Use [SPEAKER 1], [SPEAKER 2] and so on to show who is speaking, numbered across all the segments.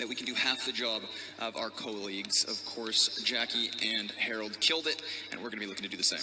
[SPEAKER 1] that we can do half the job of our colleagues. Of course, Jackie and Harold killed it, and we're going to be looking to do the same.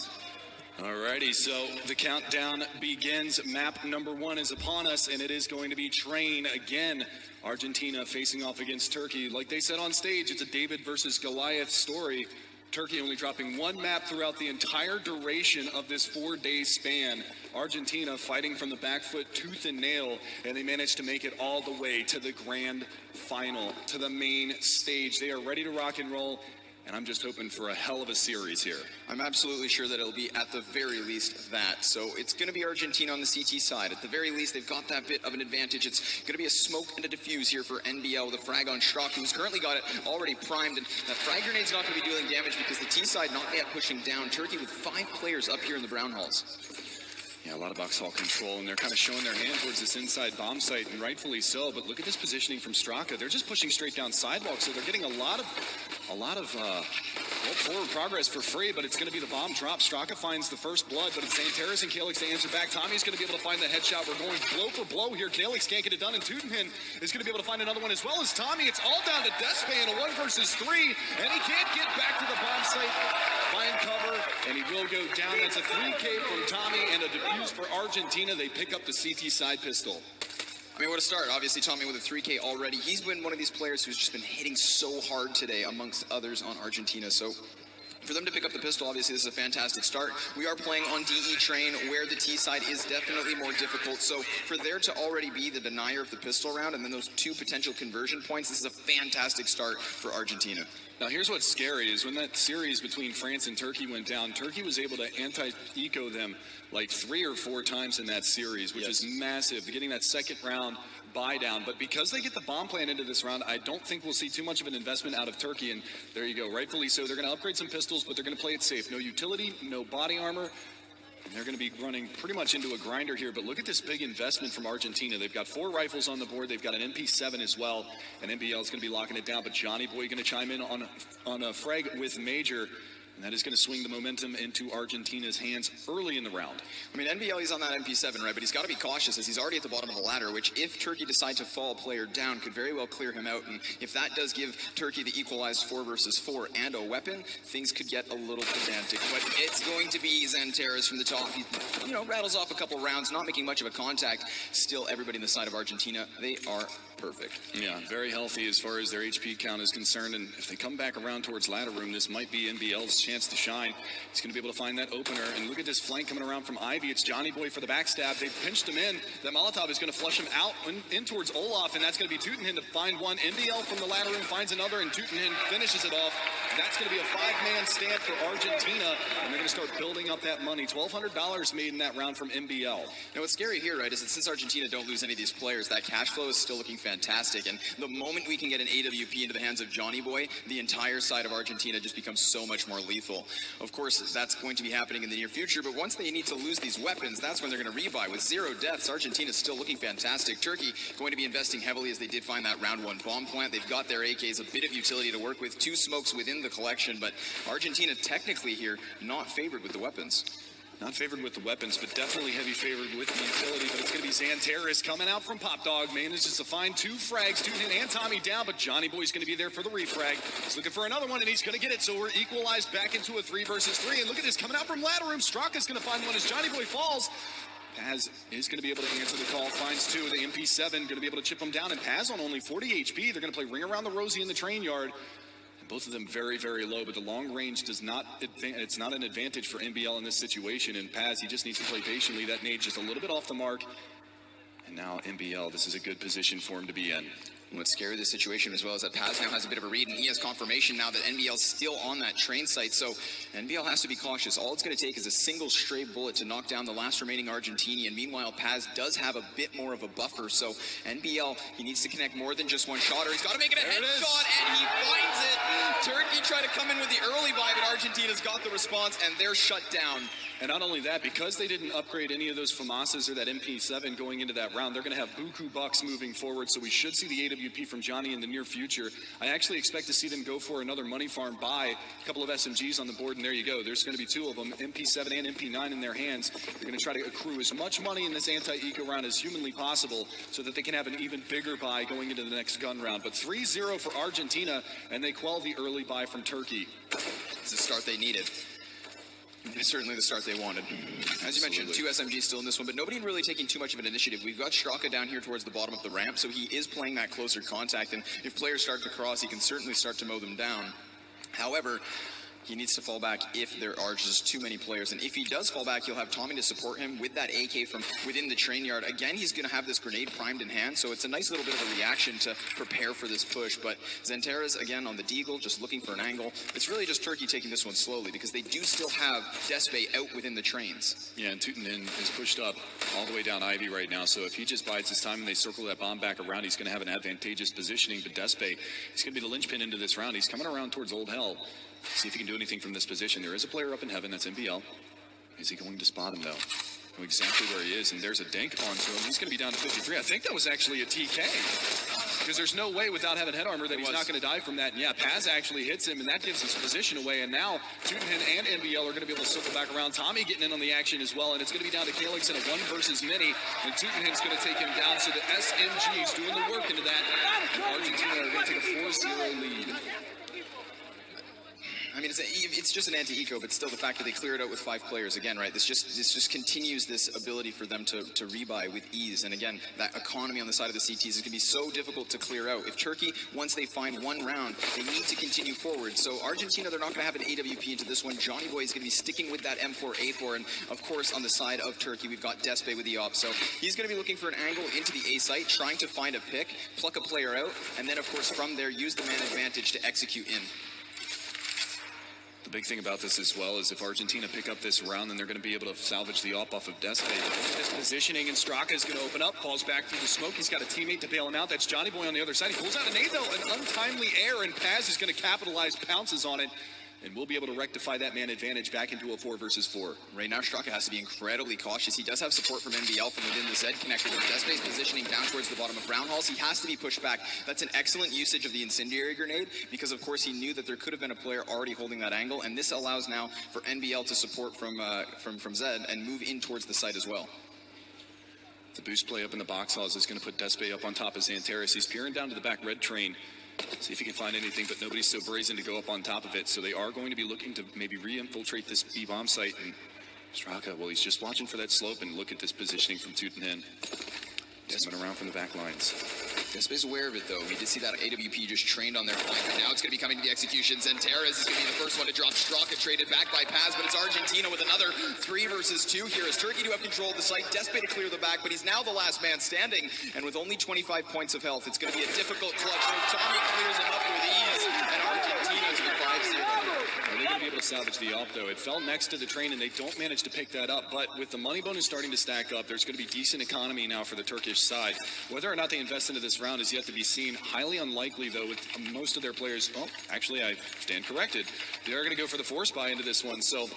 [SPEAKER 2] Alrighty, so the countdown begins. Map number 1 is upon us, and it is going to be Train again. Argentina facing off against Turkey. Like they said on stage, it's a David versus Goliath story. Turkey only dropping 1 map throughout the entire duration of this 4-day span. Argentina fighting from the back foot tooth and nail, and they managed to make it all the way to the grand final, to the main stage. They are ready to rock and roll. And I'm just hoping for a hell of a series here.
[SPEAKER 1] I'm absolutely sure that it'll be at the very least that. So it's going to be Argentina on the CT side. At the very least, they've got that bit of an advantage. It's going to be a smoke and a diffuse here for NBL with a frag on Schrock, who's currently got it already primed. And that frag grenade's not going to be dealing damage because the T side not yet pushing down. Turkey with 5 players up here in the brown halls.
[SPEAKER 2] Yeah, a lot of box hall control, and they're kind of showing their hand towards this inside bomb site, and rightfully so. But look at this positioning from Straka. They're just pushing straight down sidewalk, so they're getting a lot of forward progress for free. But it's going to be the bomb drop. Straka finds the first blood, but it's Xanteris and Calyx to answer back. Tommy's going to be able to find the headshot. We're going blow for blow here. Calyx can't get it done, and Teutenhin is going to be able to find another one as well as Tommy. It's all down to Despain, a 1 versus 3, and he can't get back to the bomb site. Find cover, and he will go down. That's a 3K from Tommy and a defuse for Argentina. They pick up the CT side pistol.
[SPEAKER 1] I mean, what a start. Obviously, Tommy with a 3K already. He's been one of these players who's just been hitting so hard today amongst others on Argentina. So for them to pick up the pistol, obviously, this is a fantastic start. We are playing on DE Train, where the T side is definitely more difficult. So for there to already be the denier of the pistol round and then those 2 potential conversion points, this is a fantastic start for Argentina.
[SPEAKER 2] Now, here's what's scary is when that series between France and Turkey went down, Turkey was able to anti-eco them like 3 or 4 times in that series, which is massive. They're getting that second round buy down. But because they get the bomb plan into this round, I don't think we'll see too much of an investment out of Turkey. And there you go, rightfully so. They're going to upgrade some pistols, but they're going to play it safe. No utility, no body armor. And they're going to be running pretty much into a grinder here. But look at this big investment from Argentina. They've got 4 rifles on the board. They've got an MP7 as well. And NBL is going to be locking it down. But Johnny Boy going to chime in on a frag with Major. And that is going to swing the momentum into Argentina's hands early in the round.
[SPEAKER 1] I mean, NBL, he's on that MP7, right? But he's got to be cautious as he's already at the bottom of the ladder, which if Turkey decide to fall a player down, could very well clear him out. And if that does give Turkey the equalized 4 versus 4 and a weapon, things could get a little pedantic. But it's going to be Xanteris from the top. He, rattles off a couple rounds, not making much of a contact. Still, everybody on the side of Argentina, they are perfect.
[SPEAKER 2] Yeah, very healthy as far as their HP count is concerned. And if they come back around towards ladder room, this might be NBL's chance to shine. He's going to be able to find that opener. And look at this flank coming around from Ivy. It's Johnny Boy for the backstab. They've pinched him in. That Molotov is going to flush him out in towards Olaf, and that's going to be Teutenhin to find one. NBL from the ladder room finds another, and Teutenhin finishes it off. That's going to be a 5-man stand for Argentina, and they're going to start building up that money. $1,200 made in that round from NBL.
[SPEAKER 1] Now, what's scary here, right, is that since Argentina don't lose any of these players, that cash flow is still looking fantastic. And the moment we can get an AWP into the hands of Johnny Boy, the entire side of Argentina just becomes so much more lethal. Of course, that's going to be happening in the near future, but once they need to lose these weapons, that's when they're going to rebuy. With 0 deaths, Argentina's still looking fantastic. Turkey going to be investing heavily as they did find that round 1 bomb plant. They've got their AKs, a bit of utility to work with, 2 smokes within the collection, but Argentina technically here not favored with the weapons.
[SPEAKER 2] Not favored with the weapons, but definitely heavy favored with the utility. But it's going to be Xanteris coming out from Pop Dog. Manages to find 2 frags, Teutenhin and Tommy down, but Johnny Boy's going to be there for the refrag. He's looking for another one, and he's going to get it. So we're equalized back into a 3 versus 3. And look at this, coming out from ladder room. Straka's going to find one as Johnny Boy falls. Paz is going to be able to answer the call, finds 2. The MP7 going to be able to chip him down. And Paz on only 40 HP. They're going to play Ring Around the Rosie in the train yard. Both of them very, very low, but the long range does not, it's not an advantage for NBL in this situation. And Paz, he just needs to play patiently. That nade just a little bit off the mark. And now NBL, this is a good position for him to be in.
[SPEAKER 1] What's scary this situation as well is that Paz now has a bit of a read, and he has confirmation now that NBL's still on that train site, so NBL has to be cautious. All it's going to take is a single stray bullet to knock down the last remaining Argentinian. Meanwhile, Paz does have a bit more of a buffer, so NBL, he needs to connect more than just one shot, or he's got to make it a headshot, and he finds it. Turkey tried to come in with the early buy, but Argentina's got the response, and they're shut down.
[SPEAKER 2] And not only that, because they didn't upgrade any of those FAMASas or that MP7 going into that round, they're going to have buku bucks moving forward, so we should see the AWP from Johnny in the near future. I actually expect to see them go for another money farm buy, a couple of SMGs on the board, and there you go. There's going to be 2 of them, MP7 and MP9 in their hands. They're going to try to accrue as much money in this anti-eco round as humanly possible so that they can have an even bigger buy going into the next gun round. But 3-0 for Argentina, and they quell the early buy from Turkey.
[SPEAKER 1] It's the start they needed. It's certainly the start they wanted. As you mentioned, 2 SMGs still in this one, but nobody really taking too much of an initiative. We've got Straka down here towards the bottom of the ramp, so he is playing that closer contact, and if players start to cross, he can certainly start to mow them down. However, he needs to fall back if there are just too many players. And if he does fall back, he'll have Tommy to support him with that AK from within the train yard. Again, he's going to have this grenade primed in hand, so it's a nice little bit of a reaction to prepare for this push. But Xanterra's, again, on the deagle, just looking for an angle. It's really just Turkey taking this one slowly because they do still have Despe out within the trains.
[SPEAKER 2] Yeah, and Türkiyenin is pushed up all the way down Ivy right now, so if he just bides his time and they circle that bomb back around, he's going to have an advantageous positioning. But Despe, he's going to be the linchpin into this round. He's coming around towards Old Hell. See if he can do anything from this position. There is a player up in heaven, that's NBL. Is he going to spot him, though? Know exactly where he is, and there's a dink onto him. He's going to be down to 53. I think that was actually a TK. Because there's no way without having head armor that he's not going to die from that. And yeah, Paz actually hits him, and that gives his position away. And now Türkiyenin and NBL are going to be able to circle back around. Tommy getting in on the action as well, and it's going to be down to Calyx in a 1 versus many. And Türkiyenin's going to take him down, so the SMG's doing the work into that. Argentina are going to take a 4-0 lead.
[SPEAKER 1] I mean, it's just an anti-eco, but still the fact that they clear it out with 5 players again, right? This just continues this ability for them to rebuy with ease. And again, that economy on the side of the CTs is going to be so difficult to clear out. If Turkey, once they find 1 round, they need to continue forward. So Argentina, they're not going to have an AWP into this one. Johnny Boy is going to be sticking with that M4A4. And of course, on the side of Turkey, we've got Despe with the op. So he's going to be looking for an angle into the A site, trying to find a pick, pluck a player out, and then of course from there, use the man advantage to execute in.
[SPEAKER 2] The big thing about this as well is if Argentina pick up this round, then they're going to be able to salvage the op off of Despe. His positioning, and Straka is going to open up, falls back through the smoke. He's got a teammate to bail him out. That's Johnny Boy on the other side. He pulls out an A, though, an untimely air, and Paz is going to capitalize, pounces on it, and we'll be able to rectify that man advantage back into a 4 versus 4.
[SPEAKER 1] Right now, Straka has to be incredibly cautious. He does have support from NBL from within the Z connector, but Despe's positioning down towards the bottom of Brown Halls. He has to be pushed back. That's an excellent usage of the incendiary grenade because, of course, he knew that there could have been a player already holding that angle, and this allows now for NBL to support from Z and move in towards the site as well.
[SPEAKER 2] The boost play up in the box halls is going to put Despe up on top of Xanterras. He's peering down to the back red train. See if he can find anything, but nobody's so brazen to go up on top of it. So they are going to be looking to maybe re-infiltrate this B-bomb site. And Straka, well, he's just watching for that slope, and look at this positioning from Türkiyenin. Just went around from the back lines.
[SPEAKER 1] Despe's aware of it, though. We did see that AWP just trained on their flank, but now it's going to be coming to the execution. Xanterras is going to be the first one to drop. Straka traded back by Paz, but it's Argentina with another 3 versus 2 here as Turkey do have control of the site. Despe to clear the back, but he's now the last man standing, and with only 25 points of health, it's going to be a difficult clutch. So Tommy clears him up with ease, and Argentina's with 5-0.
[SPEAKER 2] Are they going to be able to salvage the op, though? It fell next to the train, and they don't manage to pick that up. But with the money bonus starting to stack up, there's going to be decent economy now for the Turkish side. Whether or not they invest into this round is yet to be seen. Highly unlikely, though, with most of their players. Oh, actually, I stand corrected. They are going to go for the force buy into this one. So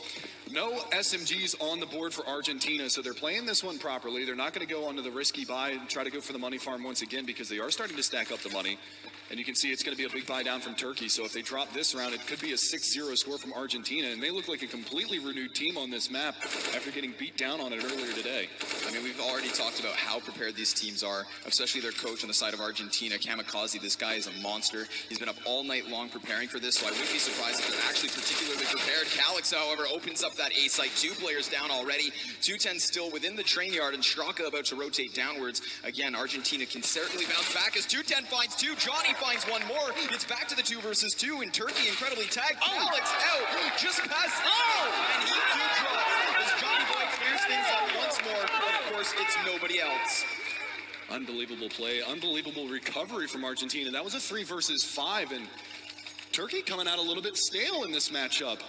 [SPEAKER 2] no SMGs on the board for Argentina. So they're playing this one properly. They're not going to go onto the risky buy and try to go for the money farm once again because they are starting to stack up the money. And you can see it's going to be a big buy down from Turkey. So if they drop this round, it could be a 6-0 score from Argentina. And they look like a completely renewed team on this map after getting beat down on it earlier today.
[SPEAKER 1] I mean, we've already talked about how prepared these teams are, especially their coach on the side of Argentina, Kamikaze. This guy is a monster. He's been up all night long preparing for this, so I wouldn't be surprised if they're actually particularly prepared. Calyx, however, opens up that A site. 2 players down already. 210 still within the train yard, and Straka about to rotate downwards. Again, Argentina can certainly bounce back as 210 finds 2. Johnny finds 1 more. It's back to the 2 versus 2, and Turkey incredibly tagged. Calyx out, just past. And he too drops as Johnny Boy clears things up once more. Of course, it's nobody else.
[SPEAKER 2] Unbelievable play, unbelievable recovery from Argentina. That was a 3 versus 5, and Turkey coming out a little bit stale in this matchup.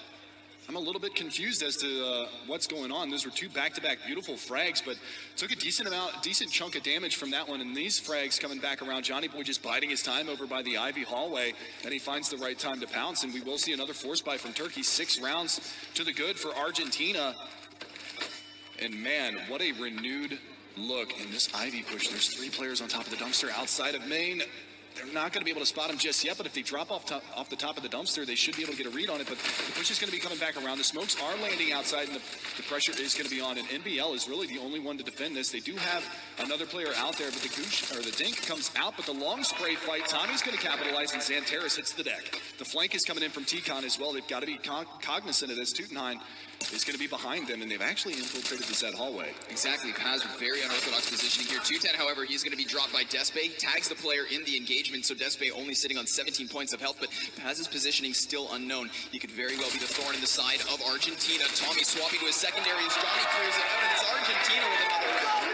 [SPEAKER 2] I'm a little bit confused as to what's going on. Those were 2 back-to-back beautiful frags, but took a decent chunk of damage from that one. And these frags coming back around, Johnny Boy just biding his time over by the Ivy hallway, and he finds the right time to pounce. And we will see another force buy from Turkey. 6 rounds to the good for Argentina. And man, what a renewed look in this Ivy push. There's 3 players on top of the dumpster outside of main. they're not going to be able to spot him just yet, but if they drop off the top of the dumpster, they should be able to get a read on it. But the push is going to be coming back around. The smokes are landing outside, and the pressure is going to be on. And NBL is really the only one to defend this. They do have another player out there, but the dink comes out. But the long spray fight, Tommy's going to capitalize, and Xantares hits the deck. The flank is coming in from T-Con as well. They've got to be cognizant of this. Tutenheim is going to be behind them, and they've actually infiltrated the set hallway.
[SPEAKER 1] Exactly. Paz with very unorthodox positioning here. 210, however, he's going to be dropped by Despe, tags the player in the engagement, so Despe only sitting on 17 points of health, but Paz's positioning still unknown. He could very well be the thorn in the side of Argentina. Tommy swapping to his secondary as Johnny clears it out, and it's Argentina with another round.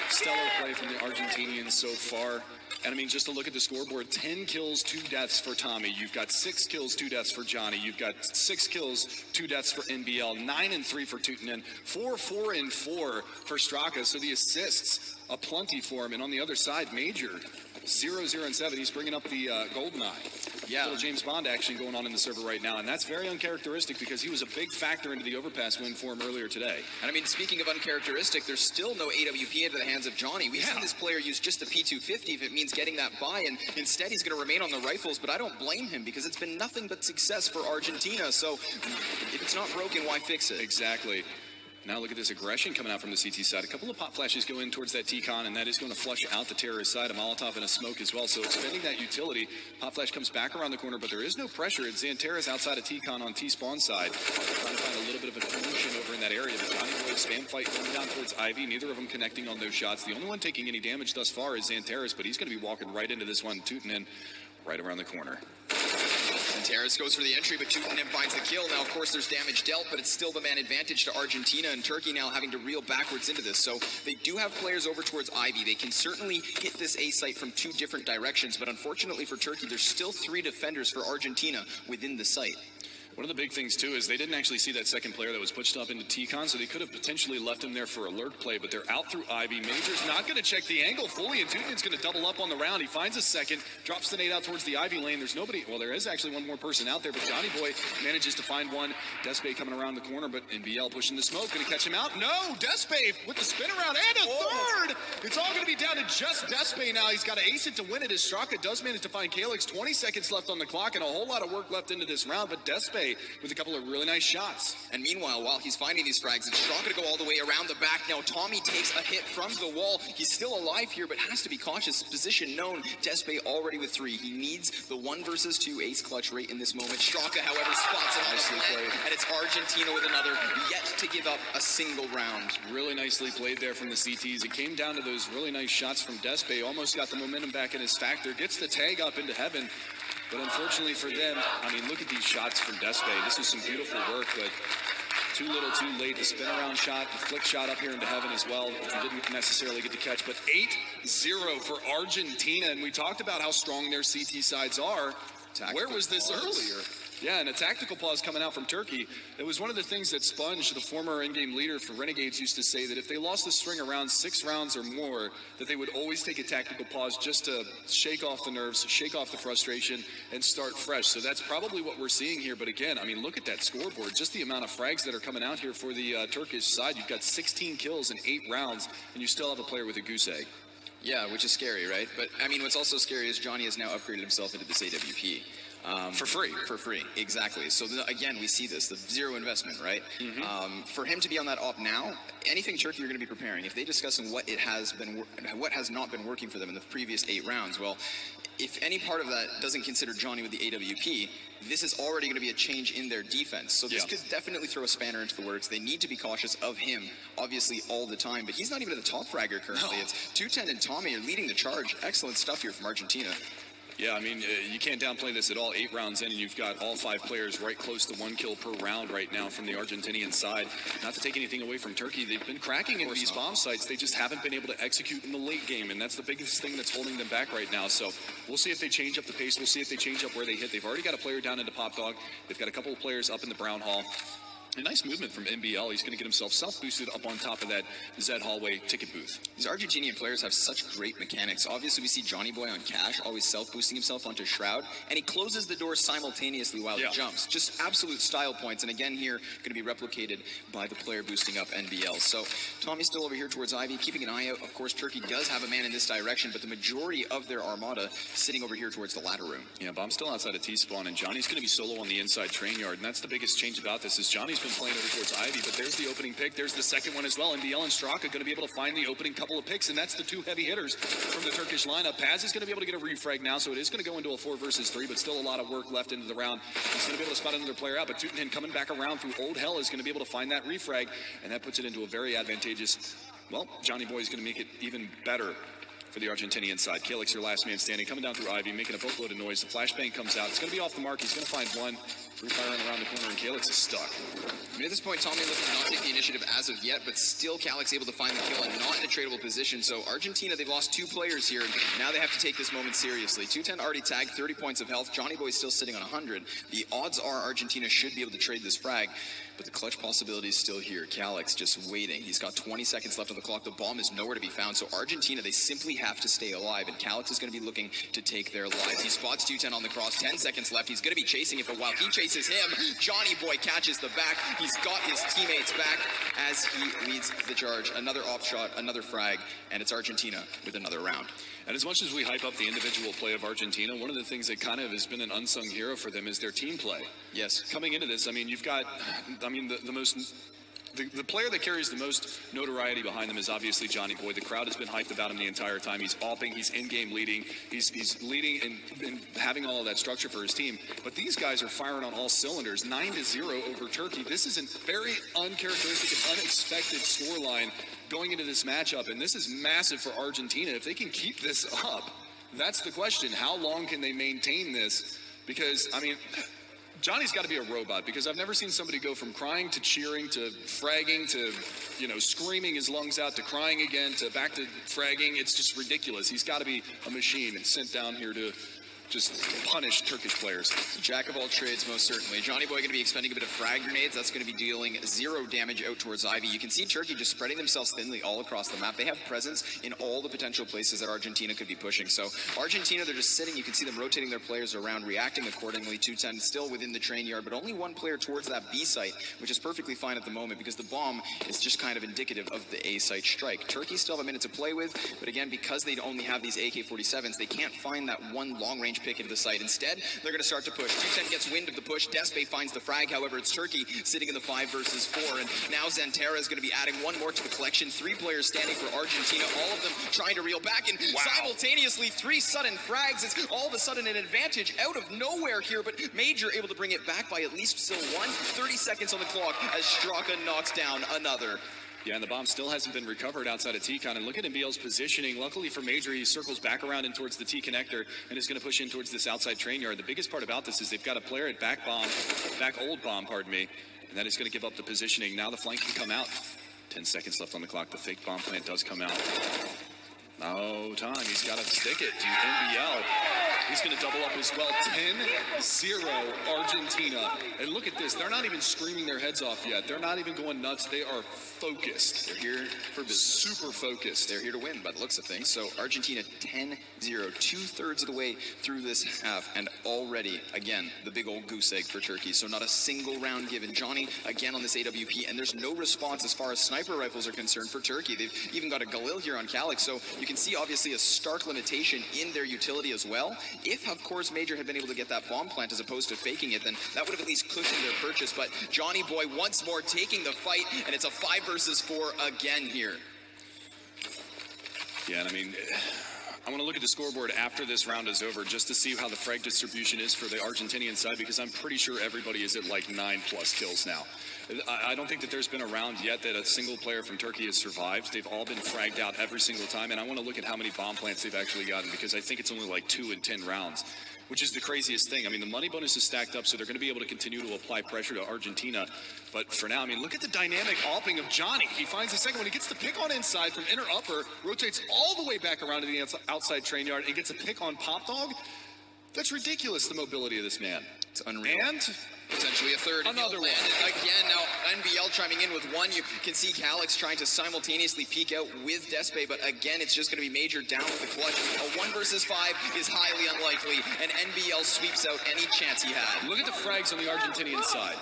[SPEAKER 2] Stellar play from the Argentinians so far. And I mean, just to look at the scoreboard, 10 kills, 2 deaths for Tommy. You've got 6 kills, 2 deaths for Johnny. You've got 6 kills, 2 deaths for NBL, 9 and 3 for Tutenin, 4 and 4 for Straka. So the assists aplenty for him. And on the other side, Major, 0, 0, and 7. He's bringing up the GoldenEye. Yeah, little James Bond action going on in the server right now, and that's very uncharacteristic because he was a big factor into the overpass win for him earlier today.
[SPEAKER 1] And I mean, speaking of uncharacteristic, there's still no AWP into the hands of Johnny. We've seen this player use just the P250 if it means getting that buy, and instead he's going to remain on the rifles, but I don't blame him because it's been nothing but success for Argentina, so if it's not broken, why fix it?
[SPEAKER 2] Exactly. Now look at this aggression coming out from the CT side. A couple of pop flashes go in towards that T-Con, and that is going to flush out the terrorist side. A Molotov and a smoke as well. So expending that utility. Pop flash comes back around the corner, but there is no pressure. It's Xantares outside of T-Con on T-spawn side. Trying to find a little bit of a commotion over in that area. The Johnny Boy spam fight coming down towards Ivy. Neither of them connecting on those shots. The only one taking any damage thus far is Xantares, but he's going to be walking right into this one. Tutenin right around the corner.
[SPEAKER 1] Xantares goes for the entry, but Tutenin finds the kill. Now, of course, there's damage dealt, but it's still the man advantage to Argentina, and Turkey now having to reel backwards into this. So they do have players over towards Ivy. They can certainly hit this A site from 2 different directions, but unfortunately for Turkey, there's still 3 defenders for Argentina within the site.
[SPEAKER 2] One of the big things, too, is they didn't actually see that second player that was pushed up into T-Con, so they could have potentially left him there for a lurk play, but they're out through Ivy. Major's not going to check the angle fully, and Tutenin's going to double up on the round. He finds a second, drops the nade out towards the Ivy lane. There's nobody, well, there is actually one more person out there, but Johnny Boy manages to find one. Despe coming around the corner, but NBL pushing the smoke. Going to catch him out? No! Despe with the spin around and a third! It's all going to be down to just Despe now. He's got to ace it to win it as Straka does manage to find Calyx. 20 seconds left on the clock and a whole lot of work left into this round, but Despe with a couple of really nice shots.
[SPEAKER 1] And meanwhile, while he's finding these frags, it's Straka to go all the way around the back. Now Tommy takes a hit from the wall. He's still alive here, but has to be cautious. Position known. Despe already with 3. He needs the 1 versus 2 ace clutch rate in this moment. Straka, however, spots it nicely played. And it's Argentina with another, yet to give up a single round.
[SPEAKER 2] Really nicely played there from the CTs. It came down to those really nice shots from Despe. Almost got the momentum back in his factor. Gets the tag up into heaven. But unfortunately for them, I mean, look at these shots from Despe. This is some beautiful work, but too little, too late. The spin around shot, the flick shot up here into heaven as well, which we didn't necessarily get to catch. But 8-0 for Argentina, and we talked about how strong their CT sides are. Where was this earlier? Yeah, and a tactical pause coming out from Turkey. It was one of the things that Sponge, the former in-game leader for Renegades, used to say that if they lost the string around 6 rounds or more, that they would always take a tactical pause just to shake off the nerves, shake off the frustration, and start fresh. So that's probably what we're seeing here. But again, I mean, look at that scoreboard. Just the amount of frags that are coming out here for the Turkish side. You've got 16 kills in 8 rounds, and you still have a player with a goose egg.
[SPEAKER 1] Yeah, which is scary, right? But, I mean, what's also scary is Johnny has now upgraded himself into this AWP.
[SPEAKER 2] For free.
[SPEAKER 1] For free, exactly. So, again, we see this, the 0 investment, right? Mm-hmm. For him to be on that op now, anything Turkey are going to be preparing, if they discuss what has not been working for them in the previous 8 rounds, well, if any part of that doesn't consider Johnny with the AWP, this is already going to be a change in their defense. So this could definitely throw a spanner into the works. They need to be cautious of him, obviously, all the time. But he's not even at the top fragger currently. No. It's 210 and Tommy are leading the charge. Excellent stuff here from Argentina.
[SPEAKER 2] Yeah, I mean, you can't downplay this at all. 8 rounds in, and you've got all 5 players right close to 1 kill per round right now from the Argentinian side. Not to take anything away from Turkey, they've been cracking into these bomb sites. They just haven't been able to execute in the late game, and that's the biggest thing that's holding them back right now. So we'll see if they change up the pace. We'll see if they change up where they hit. They've already got a player down into Pop Dog. They've got a couple of players up in the Brown Hall. A nice movement from NBL. He's going to get himself self-boosted up on top of that Zed Hallway ticket booth.
[SPEAKER 1] These Argentinian players have such great mechanics. Obviously, we see Johnny Boy on Cash always self-boosting himself onto Shroud, and he closes the door simultaneously while he jumps. Just absolute style points, and again here, going to be replicated by the player boosting up NBL. So Tommy's still over here towards Ivy, keeping an eye out. Of course, Turkey does have a man in this direction, but the majority of their armada sitting over here towards the ladder room.
[SPEAKER 2] Yeah, Bomb's still outside of T-spawn, and Johnny's going to be solo on the inside train yard, and that's the biggest change about this is Johnny's been playing over towards Ivy, but there's the opening pick. There's the second one as well. NBL and Straka going to be able to find the opening couple of picks, and that's the two heavy hitters from the Turkish lineup. Paz is going to be able to get a refrag now, so it is going to go into a 4 versus 3, but still a lot of work left into the round. He's going to be able to spot another player out, but Türkiyenin coming back around through Old Hell is going to be able to find that refrag, and that puts it into a very advantageous, well, Johnny Boy is going to make it even better for the Argentinian side. Kalix, your last man standing, coming down through Ivy, making a boatload of noise. The flashbang comes out. It's going to be off the mark. He's going to find one. Free firing around the corner, and Kalix is stuck.
[SPEAKER 1] I mean, at this point, Tommy looking to not take the initiative as of yet, but still Kalix able to find the kill and not in a tradable position. So Argentina, they've lost 2 players here, and now they have to take this moment seriously. 210 already tagged, 30 points of health. Johnny Boy is still sitting on 100. The odds are Argentina should be able to trade this frag, but the clutch possibility is still here. Kalix just waiting. He's got 20 seconds left on the clock. The bomb is nowhere to be found, so Argentina, they simply have to stay alive, and Kalix is going to be looking to take their lives. He spots 210 on the cross, 10 seconds left. He's going to be chasing it, but while he chases him, Johnny Boy catches the back. He's got his teammates back as he leads the charge. Another op shot, another frag, and it's Argentina with another round.
[SPEAKER 2] And as much as we hype up the individual play of Argentina, one of the things that kind of has been an unsung hero for them is their team play.
[SPEAKER 1] Yes.
[SPEAKER 2] Coming into this, I mean, you've got, I mean, the player that carries the most notoriety behind them is obviously Johnny Boy. The crowd has been hyped about him the entire time. He's opping, he's in-game leading, he's leading and having all of that structure for his team. But these guys are firing on all cylinders. 9-0 over Turkey. This is a very uncharacteristic and unexpected scoreline going into this matchup, and this is massive for Argentina. If they can keep this up, that's the question. How long can they maintain this? Because, I mean, Johnny's got to be a robot, because I've never seen somebody go from crying to cheering to fragging to, you know, screaming his lungs out to crying again to back to fragging. It's just ridiculous. He's got to be a machine and sent down here to just punish Turkish players.
[SPEAKER 1] Jack of all trades, most certainly. Johnny Boy going to be expending a bit of frag grenades. That's going to be dealing 0 damage out towards Ivy. You can see Turkey just spreading themselves thinly all across the map. They have presence in all the potential places that Argentina could be pushing. So Argentina, they're just sitting. You can see them rotating their players around, reacting accordingly. 210 still within the train yard, but only 1 player towards that B site, which is perfectly fine at the moment because the bomb is just kind of indicative of the A site strike. Turkey still have a minute to play with, but again, because they only have these AK-47s, they can't find that one long-range pick into the site. Instead, they're going to start to push. 210 gets wind of the push. Despe finds the frag. However, it's Turkey sitting in the 5 versus 4. And now Zantera is going to be adding 1 more to the collection. 3 players standing for Argentina. All of them trying to reel back. And simultaneously, 3 sudden frags. It's all of a sudden an advantage out of nowhere here. But Major able to bring it back by at least still 1. 30 seconds on the clock as Straka knocks down another.
[SPEAKER 2] Yeah, and the bomb still hasn't been recovered outside of T-Con. And look at NBL's positioning. Luckily for Major, he circles back around in towards the T connector and is going to push in towards this outside train yard. The biggest part about this is they've got a player at back old bomb, and that is going to give up the positioning. Now the flank can come out. 10 seconds left on the clock. The fake bomb plant does come out. No time. He's got to stick it to NBL. He's going to double up as well. 10-0 Argentina. And look at this. They're not even screaming their heads off yet. They're not even going nuts. They are focused.
[SPEAKER 1] They're here for business.
[SPEAKER 2] Super focused.
[SPEAKER 1] They're here to win by the looks of things. So Argentina 10-0, 2/3 of the way through this half, and already, again, the big old goose egg for Turkey. So not a single round given. Johnny, again on this AWP, and there's no response as far as sniper rifles are concerned for Turkey. They've even got a Galil here on Kalix, so you can see obviously a stark limitation in their utility as well. If, of course, Major had been able to get that bomb plant as opposed to faking it, then that would have at least cushioned their purchase. But Johnny Boy once more taking the fight, and it's a 5 versus 4 again here.
[SPEAKER 2] Yeah, and I mean, I want to look at the scoreboard after this round is over just to see how the frag distribution is for the Argentinian side, because I'm pretty sure everybody is at like 9+ kills now. I don't think that there's been a round yet that a single player from Turkey has survived. They've all been fragged out every single time, and I want to look at how many bomb plants they've actually gotten, because I think it's only like 2 in 10 rounds, which is the craziest thing. I mean, the money bonus is stacked up, so they're going to be able to continue to apply pressure to Argentina. But for now, I mean, look at the dynamic opping of Johnny. He finds the second one. He gets the pick on inside from inner upper, rotates all the way back around to the outside train yard, and gets a pick on Pop Dog. That's ridiculous, the mobility of this man.
[SPEAKER 1] It's unreal.
[SPEAKER 2] And
[SPEAKER 1] Potentially a third.
[SPEAKER 2] Another one.
[SPEAKER 1] Again, now NBL chiming in with one. You can see Calix trying to simultaneously peek out with Despe, but again, it's just going to be Major down with the clutch. A 1 versus 5 is highly unlikely, and NBL sweeps out any chance he had.
[SPEAKER 2] Look at the frags on the Argentinian side.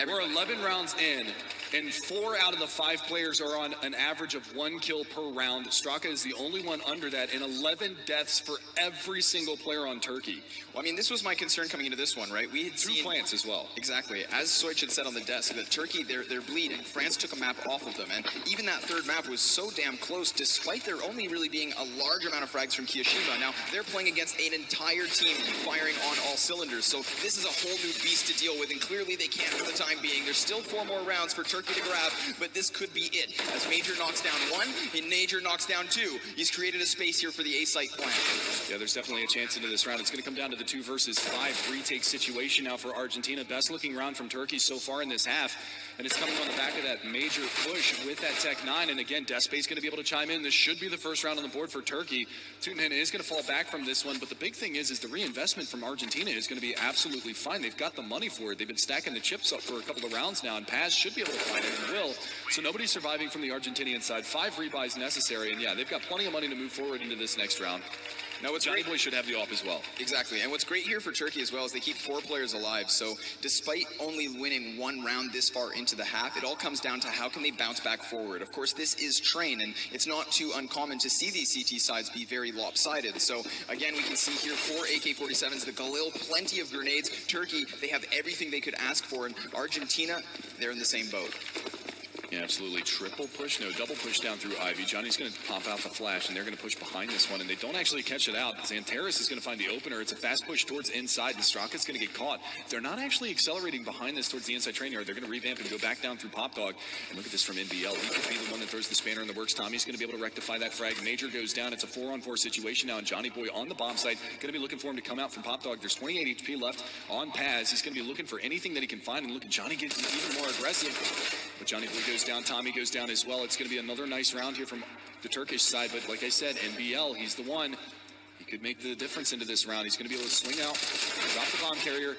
[SPEAKER 2] We're 11 rounds in, and 4 out of the 5 players are on an average of 1 kill per round. Straka is the only one under that, and 11 deaths for every single player on Turkey.
[SPEAKER 1] Well, I mean, this was my concern coming into this one, right? We had
[SPEAKER 2] 2 plants as well.
[SPEAKER 1] Exactly. As Soich had said on the desk, that Turkey, they're bleeding. France took a map off of them, and even that third map was so damn close, despite there only really being a large amount of frags from Kiyoshiba. Now, they're playing against an entire team firing on all cylinders, so this is a whole new beast to deal with, and clearly they can't for the time being. There's still 4 more rounds for Turkey to grab, but this could be it. As Major knocks down 1, and Major knocks down 2. He's created a space here for the A-site plan.
[SPEAKER 2] Yeah, there's definitely a chance into this round. It's going to come down to the 2 versus 5 retake situation now for Argentina. Best looking round from Turkey so far in this half, and it's coming on the back of that Major push with that Tech 9. And again, Despe's going to be able to chime in. This should be the first round on the board for Turkey. Türkiyenin is going to fall back from this one, but the big thing is the reinvestment from Argentina is going to be absolutely fine. They've got the money for it. They've been stacking the chips up for a couple of rounds now, and Paz should be able to find it and will. So nobody's surviving from the Argentinian side. 5 rebuys necessary, and yeah, they've got plenty of money to move forward into this next round. Now, Johnny Boy should have the op as well.
[SPEAKER 1] Exactly, and what's great here for Turkey as well is they keep 4 players alive, so despite only winning 1 round this far into the half, it all comes down to how can they bounce back forward. Of course, this is train, and it's not too uncommon to see these CT sides be very lopsided. So, again, we can see here 4 AK-47s, the Galil, plenty of grenades. Turkey, they have everything they could ask for, and Argentina, they're in the same boat.
[SPEAKER 2] Yeah, absolutely. Triple push, no, double push down through Ivy. Johnny's going to pop out the flash, and they're going to push behind this one, and they don't actually catch it out. Zanteris is going to find the opener. It's a fast push towards inside, and Straka's going to get caught. They're not actually accelerating behind this towards the inside train yard. They're going to revamp and go back down through Pop Dog. And look at this from NBL. He could be the one that throws the spanner in the works. Tommy's going to be able to rectify that frag. Major goes down. It's a 4-on-4 situation now, and Johnny Boy on the bomb site. Going to be looking for him to come out from Pop Dog. There's 28 HP left on Paz. He's going to be looking for anything that he can find, and look at Johnny getting even more aggressive. But Johnny Boy goes down. Tommy goes down as well. It's going to be another nice round here from the Turkish side, but like I said, NBL, he's the one. He could make the difference into this round. He's going to be able to swing out, drop the bomb carrier.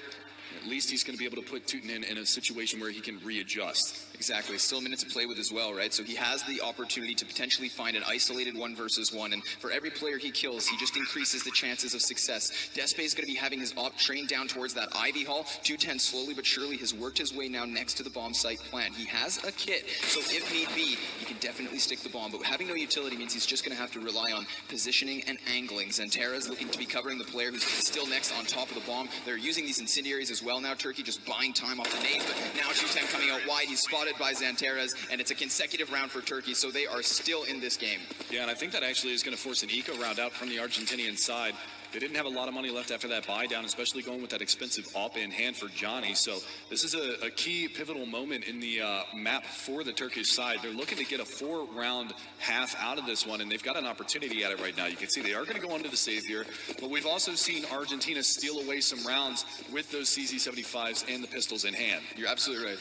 [SPEAKER 2] At least he's going to be able to put Türkiyenin in a situation where he can readjust.
[SPEAKER 1] Exactly. Still a minute to play with as well, right? So he has the opportunity to potentially find an isolated 1 versus 1, and for every player he kills, he just increases the chances of success. Despe is going to be having his op train down towards that Ivy Hall. 210 slowly but surely has worked his way now next to the bomb site plan. He has a kit, so if need be, he can definitely stick the bomb, but having no utility means he's just going to have to rely on positioning and angling. Zantera is looking to be covering the player who's still next on top of the bomb. They're using these incendiaries as well now. Turkey just buying time off the nades, but now 210 coming out wide. He's spotted by Zanteras, and it's a consecutive round for Turkey, so they are still in this game.
[SPEAKER 2] Yeah, and I think that actually is going to force an eco round out from the Argentinian side. They didn't have a lot of money left after that buy down, especially going with that expensive op in hand for Johnny. So this is a key pivotal moment in the map for the Turkish side. They're looking to get a 4-round half out of this one, and they've got an opportunity at it right now. You can see they are going to go onto the save here, but we've also seen Argentina steal away some rounds with those CZ75s and the pistols in hand.
[SPEAKER 1] You're absolutely right.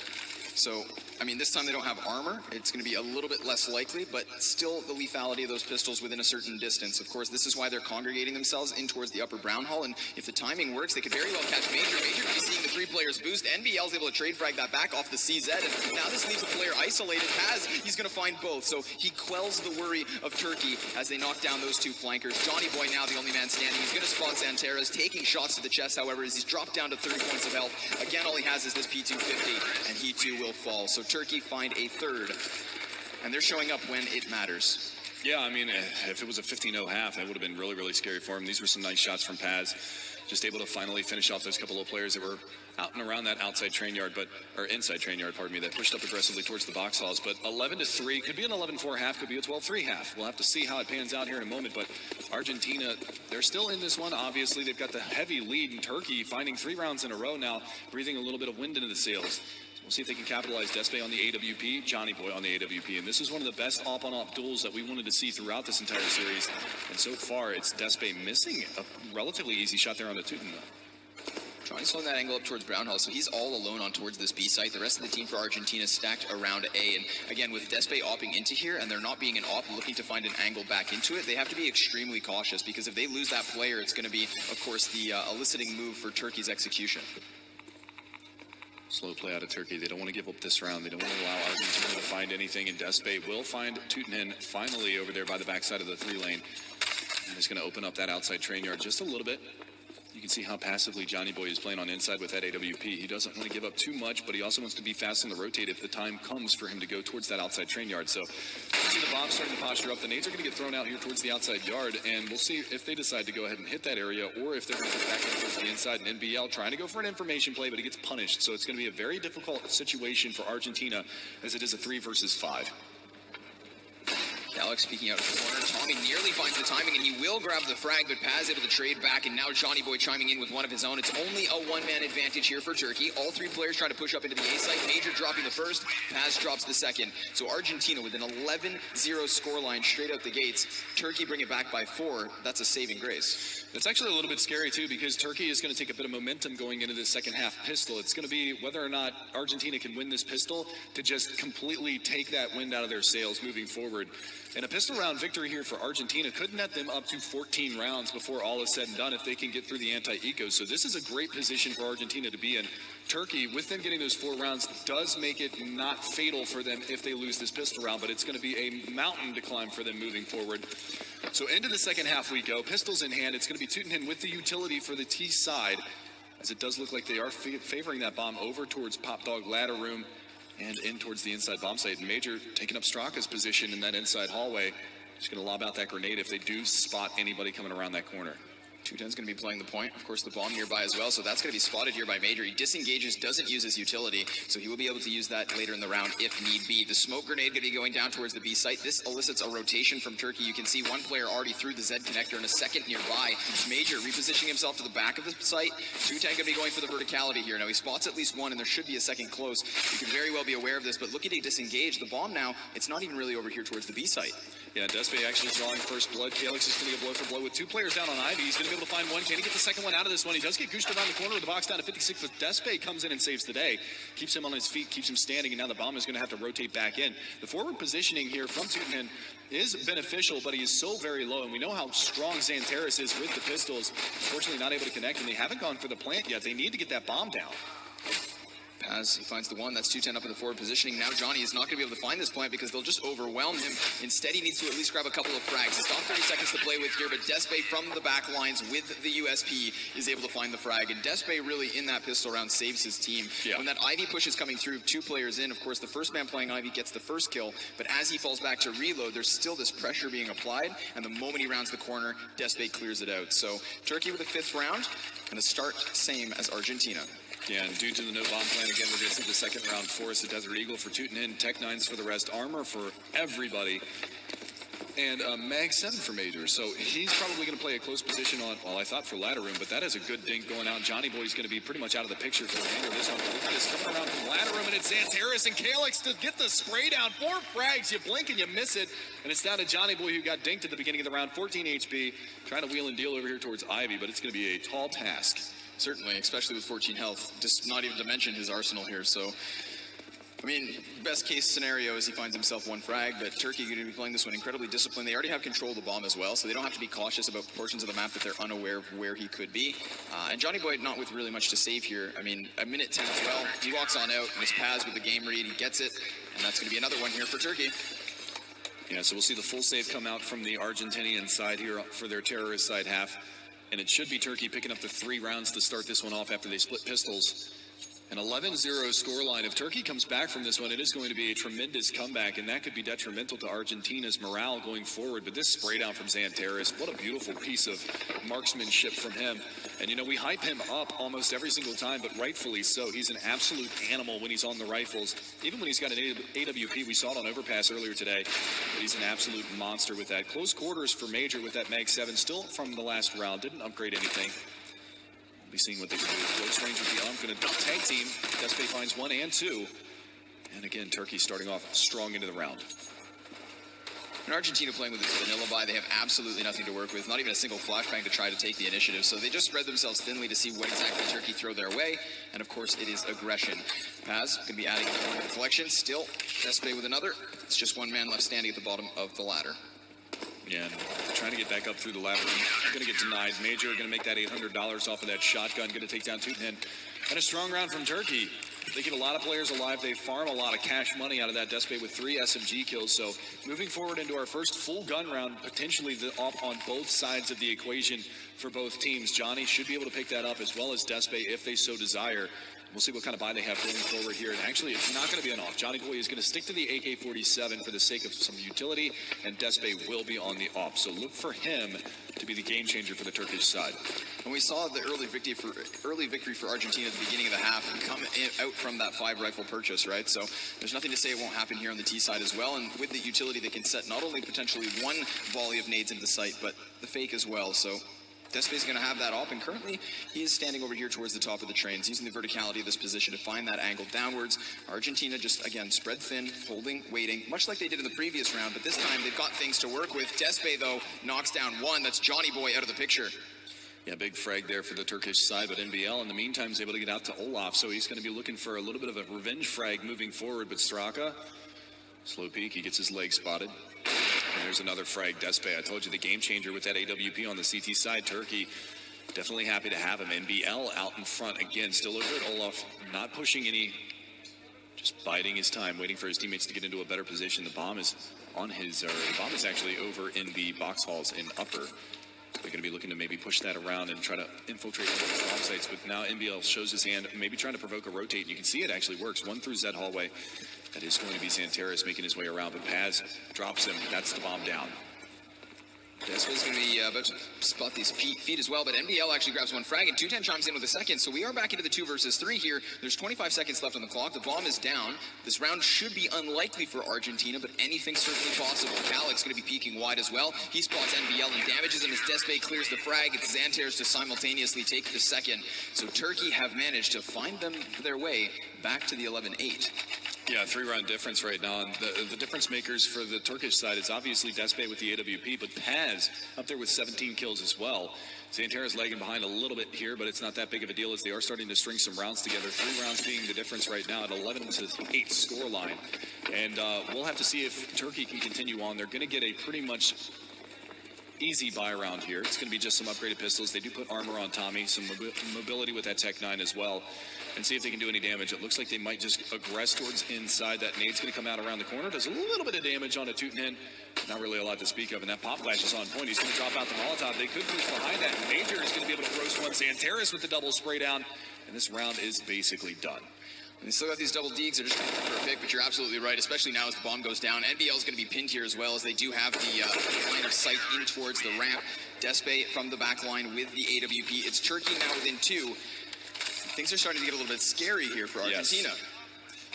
[SPEAKER 1] So, I mean, this time they don't have armor. It's going to be a little bit less likely, but still the lethality of those pistols within a certain distance. Of course, this is why they're congregating themselves in towards the upper brown hall, and if the timing works, they could very well catch Major. Major could be seeing the 3 players boost. NBL is able to trade frag that back off the CZ, and now this leaves a player isolated. Paz, he's going to find both, so he quells the worry of Turkey as they knock down those 2 flankers. Johnny Boy now the only man standing. He's going to spot Zanteras, taking shots to the chest, however, as he's dropped down to 30 points of health. Again, all he has is this P250, and he too will fall. So Turkey find a 3rd, and they're showing up when it matters.
[SPEAKER 2] Yeah, I mean, if it was a 15-0 half, that would have been really, really scary for him. These were some nice shots from Paz. Just able to finally finish off those couple of players that were out and around that outside train yard, or inside train yard, pardon me, that pushed up aggressively towards the box halls. But 11-3, could be an 11-4 half, could be a 12-3 half. We'll have to see how it pans out here in a moment. But Argentina, they're still in this one. Obviously, they've got the heavy lead in Turkey, finding 3 rounds in a row now, breathing a little bit of wind into the sails. We'll see if they can capitalize. Despe on the AWP, Johnny Boy on the AWP. And this is one of the best op-on-op duels that we wanted to see throughout this entire series. And so far, it's Despe missing a relatively easy shot there on the Türkiyenin.
[SPEAKER 1] Johnny's slowing that angle up towards Brown Hall, so he's all alone on towards this B site. The rest of the team for Argentina stacked around A. And again, with Despe opping into here, and there not being an op looking to find an angle back into it, they have to be extremely cautious, because if they lose that player, it's going to be, of course, the eliciting move for Turkey's execution.
[SPEAKER 2] Slow play out of Turkey. They don't want to give up this round. They don't want to allow Argentina to find anything, and Despe will find Türkiyenin finally over there by the backside of the 3-lane. And he's going to open up that outside train yard just a little bit. You can see how passively Johnny Boy is playing on inside with that AWP. He doesn't want to give up too much, but he also wants to be fast on the rotate if the time comes for him to go towards that outside train yard. So you see the bomb starting to posture up. The nades are going to get thrown out here towards the outside yard, and we'll see if they decide to go ahead and hit that area or if they're going to get back towards the inside. And NBL trying to go for an information play, but he gets punished. So it's going to be a very difficult situation for Argentina as it is a 3 versus 5.
[SPEAKER 1] Alex speaking out of the corner. Tommy nearly finds the timing, and he will grab the frag, but Paz able to trade back, and now Johnny Boy chiming in with one of his own. It's only a one-man advantage here for Turkey. All 3 players trying to push up into the A site. Major dropping the first, Paz drops the second. So Argentina with an 11-0 scoreline straight out the gates. Turkey bring it back by 4. That's a saving grace.
[SPEAKER 2] It's actually a little bit scary, too, because Turkey is going to take a bit of momentum going into this second half pistol. It's going to be whether or not Argentina can win this pistol to just completely take that wind out of their sails moving forward. And a pistol round victory here for Argentina could net them up to 14 rounds before all is said and done if they can get through the anti-eco. So this is a great position for Argentina to be in. Turkey, with them getting those 4 rounds, does make it not fatal for them if they lose this pistol round, but it's going to be a mountain to climb for them moving forward. So into the second half we go. Pistols in hand. It's going to be Türkiyenin with the utility for the T side, as it does look like they are favoring that bomb over towards Pop Dog ladder room and in towards the inside bomb site. And Major taking up Straka's position in that inside hallway. Just going to lob out that grenade if they do spot anybody coming around that corner.
[SPEAKER 1] Türkiyenin's going to be playing the point. Of course, the bomb nearby as well, so that's going to be spotted here by Major. He disengages, doesn't use his utility, so he will be able to use that later in the round if need be. The smoke grenade going to be going down towards the B site. This elicits a rotation from Turkey. You can see one player already through the Z connector and a second nearby. Major repositioning himself to the back of the site. Türkiyenin going to be going for the verticality here. Now, he spots at least one, and there should be a second close. You can very well be aware of this, but look at he disengage. The bomb now, it's not even really over here towards the B site.
[SPEAKER 2] Yeah, Despe actually drawing first blood. Calix is going to get blow for blow with 2 players down on Ivy. He's going to be able to find one. Can he get the second one out of this one? He does get goosed around the corner of the box down to 56, but Despe comes in and saves the day. Keeps him on his feet, keeps him standing, and now the bomb is going to have to rotate back in. The forward positioning here from Türkiyenin is beneficial, but he is so very low, and we know how strong Xantaris is with the pistols. Unfortunately, not able to connect, and they haven't gone for the plant yet. They need to get that bomb down.
[SPEAKER 1] Paz, he finds the one. That's 210 up in the forward positioning. Now Johnny is not going to be able to find this plant because they'll just overwhelm him. Instead, he needs to at least grab a couple of frags. It's not 30 seconds to play with here, but Despe from the back lines with the USP is able to find the frag. And Despe really in that pistol round saves his team. Yeah. When that Ivy push is coming through, 2 players in, of course, the first man playing Ivy gets the first kill, but as he falls back to reload, there's still this pressure being applied, and the moment he rounds the corner, Despe clears it out. So Turkey with the 5th round, going to start same as Argentina.
[SPEAKER 2] Yeah, and due to the no bomb plan, again, we're going to see the second round Forest, the Desert Eagle for Türkiyenin, Tech 9s for the rest, armor for everybody, and Mag 7 for Major. So he's probably going to play a close position on, well, I thought for ladder room, but that is a good dink going out. Johnny Boy's going to be pretty much out of the picture for the remainder of this one. Look at this coming around from ladder room, and it's Xantaris and Calix to get the spray down. 4 frags, you blink and you miss it, and it's down to Johnny Boy who got dinked at the beginning of the round, 14 HP, trying to wheel and deal over here towards Ivy, but it's going to be a tall task.
[SPEAKER 1] Certainly, especially with 14 health, just not even to mention his arsenal here. So, I mean, best case scenario is he finds himself 1 frag, but Turkey going to be playing this one incredibly disciplined. They already have control of the bomb as well, so they don't have to be cautious about portions of the map that they're unaware of where he could be. And Johnny Boy not with really much to save here. I mean, a minute 10 as well. He walks on out, and his Paz with the game read, he gets it, and that's going to be another one here for Turkey.
[SPEAKER 2] Yeah, so we'll see the full save come out from the Argentinian side here for their terrorist side half. And it should be Turkey picking up the 3 rounds to start this one off after they split pistols. An 11-0 scoreline. If Turkey comes back from this one, it is going to be a tremendous comeback, and that could be detrimental to Argentina's morale going forward. But this spray down from Xantaris, what a beautiful piece of marksmanship from him. And, you know, we hype him up almost every single time, but rightfully so. He's an absolute animal when he's on the rifles. Even when he's got an AWP, we saw it on Overpass earlier today, but he's an absolute monster with that. Close quarters for Major with that Mag 7, still from the last round. Didn't upgrade anything. Be seeing what they can do. Close range with the arm. Going to tag team. Despe finds 1 and 2. And again, Turkey starting off strong into the round.
[SPEAKER 1] In Argentina playing with this vanilla buy, they have absolutely nothing to work with. Not even a single flashbang to try to take the initiative. So they just spread themselves thinly to see what exactly Turkey throw their way. And of course, it is aggression. Paz can be adding another one to the collection. Still, Despe with another. It's just 1 man left standing at the bottom of the ladder.
[SPEAKER 2] Yeah, trying to get back up through the ladder. Going to get denied. Major going to make that $800 off of that shotgun. Going to take down Türkiyenin. And a strong round from Turkey. They keep a lot of players alive. They farm a lot of cash money out of that Despe with 3 SMG kills. So moving forward into our first full gun round, potentially the op on both sides of the equation for both teams. Johnny should be able to pick that up as well as Despe if they so desire. We'll see what kind of buy they have going forward here. And actually, it's not going to be an off. Johnny Boy is going to stick to the AK-47 for the sake of some utility, and Despe will be on the off. So look for him to be the game changer for the Turkish side.
[SPEAKER 1] And we saw the early victory for Argentina at the beginning of the half come out from that 5 rifle purchase, right? So there's nothing to say it won't happen here on the T side as well. And with the utility, they can set not only potentially 1 volley of nades into sight, but the fake as well. So Despe is going to have that op, and currently he is standing over here towards the top of the trains, using the verticality of this position to find that angle downwards. Argentina just, again, spread thin, holding, waiting, much like they did in the previous round, but this time they've got things to work with. Despe, though, knocks down 1. That's Johnny Boy out of the picture.
[SPEAKER 2] Yeah, big frag there for the Turkish side, but NBL in the meantime is able to get out to Olaf, so he's going to be looking for a little bit of a revenge frag moving forward. But Straka, slow peek, he gets his leg spotted. And there's another frag, Despe. I told you the game changer with that AWP on the CT side. Turkey definitely happy to have him. NBL out in front again, still over at Olaf, not pushing any, just biding his time, waiting for his teammates to get into a better position. The bomb is on his, or the bomb is actually over in the box halls in upper. They're going to be looking to maybe push that around and try to infiltrate one of the bomb sites. But now NBL shows his hand, maybe trying to provoke a rotate. And you can see it actually works. 1 through Z hallway. That is going to be Zanteris making his way around, but Paz drops him. That's the bomb down.
[SPEAKER 1] Despe's going to be about to spot these feet as well, but NBL actually grabs 1 frag, and 210 chimes in with a second, so we are back into the 2 versus 3 here. There's 25 seconds left on the clock. The bomb is down. This round should be unlikely for Argentina, but anything's certainly possible. Calic's going to be peeking wide as well. He spots NBL and damages him as Despe clears the frag. It's Zanteris to simultaneously take the second. So Turkey have managed to find their way back to the 11-8.
[SPEAKER 2] Yeah, 3-round difference right now. And the difference makers for the Turkish side is obviously Despe with the AWP, but Paz up there with 17 kills as well. Zanteris lagging behind a little bit here, but it's not that big of a deal as they are starting to string some rounds together. 3 rounds being the difference right now at 11-8 score line. And we'll have to see if Turkey can continue on. They're going to get a pretty much easy buy around here. It's going to be just some upgraded pistols. They do put armor on Tommy, some mobility with that Tech 9 as well, and see if they can do any damage. It looks like they might just aggress towards inside. That nade's going to come out around the corner. Does a little bit of damage on a Tootin'. Not really a lot to speak of, and that pop flash is on point. He's going to drop out the Molotov. They could push behind that. Major is going to be able to roast one. Zanteris with the double spray down, and this round is basically done.
[SPEAKER 1] And they still got these double deeks. They're just going for a pick, but you're absolutely right, especially now as the bomb goes down. NBL is going to be pinned here as well, as they do have the line of sight in towards the ramp. Despe from the back line with the AWP. It's Turkey now within 2. Things are starting to get a little bit scary here for Argentina.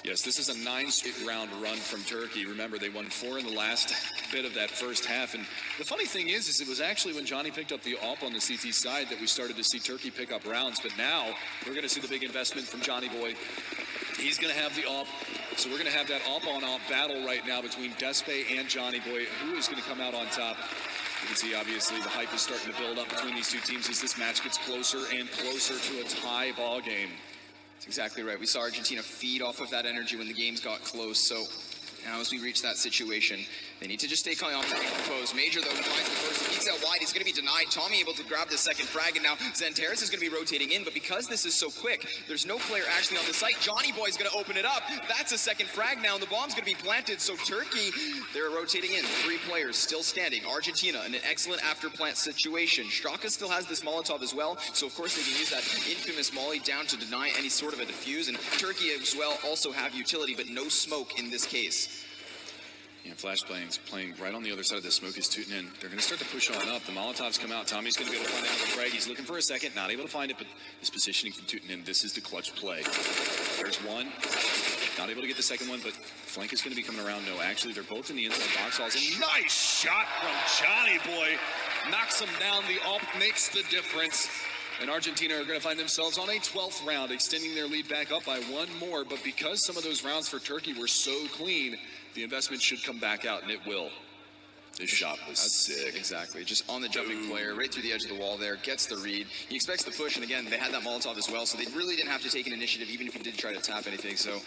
[SPEAKER 2] Yes, this is a 9-round run from Turkey. Remember, they won 4 in the last bit of that first half. And the funny thing is it was actually when Johnny picked up the AWP on the CT side that we started to see Turkey pick up rounds. But now we're going to see the big investment from Johnny Boy. He's going to have the AWP. So we're going to have that AWP-on-AWP battle right now between Despe and Johnny Boy. Who is going to come out on top? You can see, obviously, the hype is starting to build up between these two teams as this match gets closer and closer to a tie ball game.
[SPEAKER 1] That's exactly right. We saw Argentina feed off of that energy when the games got close. So now as we reach that situation, they need to just stay calm and composed. Major, though, finds the first. He peeks out wide. He's going to be denied. Tommy able to grab the second frag, and now Zanteris is going to be rotating in. But because this is so quick, there's no player actually on the site. Johnny Boy's going to open it up. That's a second frag now, and the bomb's going to be planted. So Turkey, they're rotating in. 3 players still standing. Argentina in an excellent after plant situation. Straka still has this Molotov as well, so of course they can use that infamous molly down to deny any sort of a defuse. And Turkey as well also have utility, but no smoke in this case.
[SPEAKER 2] Yeah, Flashbang's playing right on the other side of the smoke is tooting in. They're going to start to push on up. The Molotovs come out. Tommy's going to be able to find out the frag. He's looking for a second. Not able to find it, but his positioning from tooting in. This is the clutch play. There's one. Not able to get the second one, but flank is going to be coming around. No, actually, they're both in the inside box halls. And nice shot from Johnny Boy. Knocks him down. The AWP makes the difference. And Argentina are going to find themselves on a 12th round, extending their lead back up by 1 more. But because some of those rounds for Turkey were so clean, the investment should come back out, and it will. This shot was sick.
[SPEAKER 1] Exactly. Just on the jumping player, right through the edge of the wall there, gets the read. He expects the push, and again, they had that Molotov as well, so they really didn't have to take an initiative, even if he did try to tap anything. So,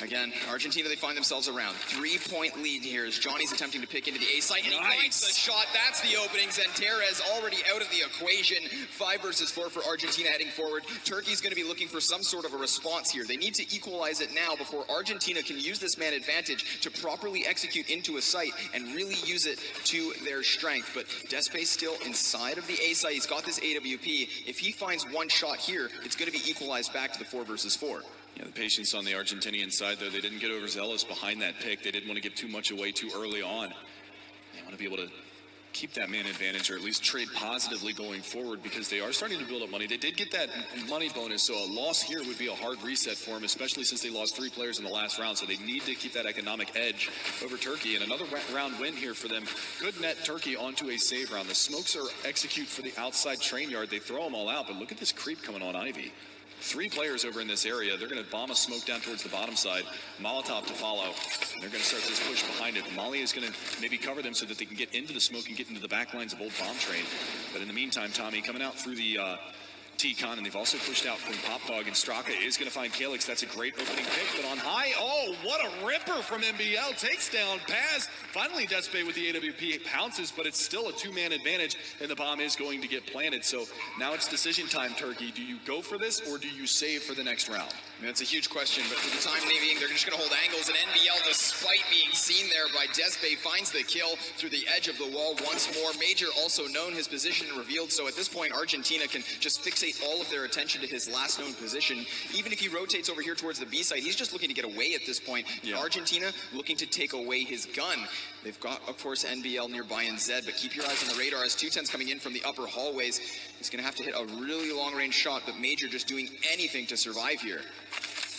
[SPEAKER 1] again, Argentina, they find themselves around. 3-point lead here as Johnny's attempting to pick into the A site, and he finds the shot. That's the opening. Zanteres already out of the equation. 5 versus 4 for Argentina heading forward. Turkey's going to be looking for some sort of a response here. They need to equalize it now before Argentina can use this man advantage to properly execute into a site and really use it to their strength. But Despe's still inside of the A site. He's got this AWP. If he finds one shot here, it's going to be equalized back to the 4 versus 4.
[SPEAKER 2] Yeah, the patience on the Argentinian side, though, they didn't get overzealous behind that pick. They didn't want to give too much away too early on. They want to be able to keep that man advantage, or at least trade positively going forward, because they are starting to build up money. They did get that money bonus, so a loss here would be a hard reset for them, especially since they lost 3 players in the last round, so they need to keep that economic edge over Turkey. And another round win here for them could net Turkey onto a save round. The smokes are execute for the outside train yard. They throw them all out, but look at this creep coming on Ivy. 3 players over in this area. They're going to bomb a smoke down towards the bottom side. Molotov to follow. And they're going to start this push behind it. Molly is going to maybe cover them so that they can get into the smoke and get into the back lines of Old Bomb Train. But in the meantime, Tommy coming out through the T-Con, and they've also pushed out from Pop Dog, and Straka is going to find Calix. That's a great opening pick, but on high, oh, what a ripper from NBL. Takes down Paz. Finally, Despe with the AWP pounces, but it's still a 2-man advantage, and the bomb is going to get planted. So now it's decision time, Turkey. Do you go for this, or do you save for the next round?
[SPEAKER 1] I mean, that's a huge question, but for the time being, they're just going to hold angles, and NBL, despite being seen there by Despe, finds the kill through the edge of the wall once more. Major also known his position and revealed, so at this point, Argentina can just fixate all of their attention to his last known position. Even if he rotates over here towards the B side, he's just looking to get away at this point. Yeah. Argentina looking to take away his gun. They've got, of course, NBL nearby in Zed, but keep your eyes on the radar as 210's coming in from the upper hallways. He's going to have to hit a really long-range shot, but Major just doing anything to survive here.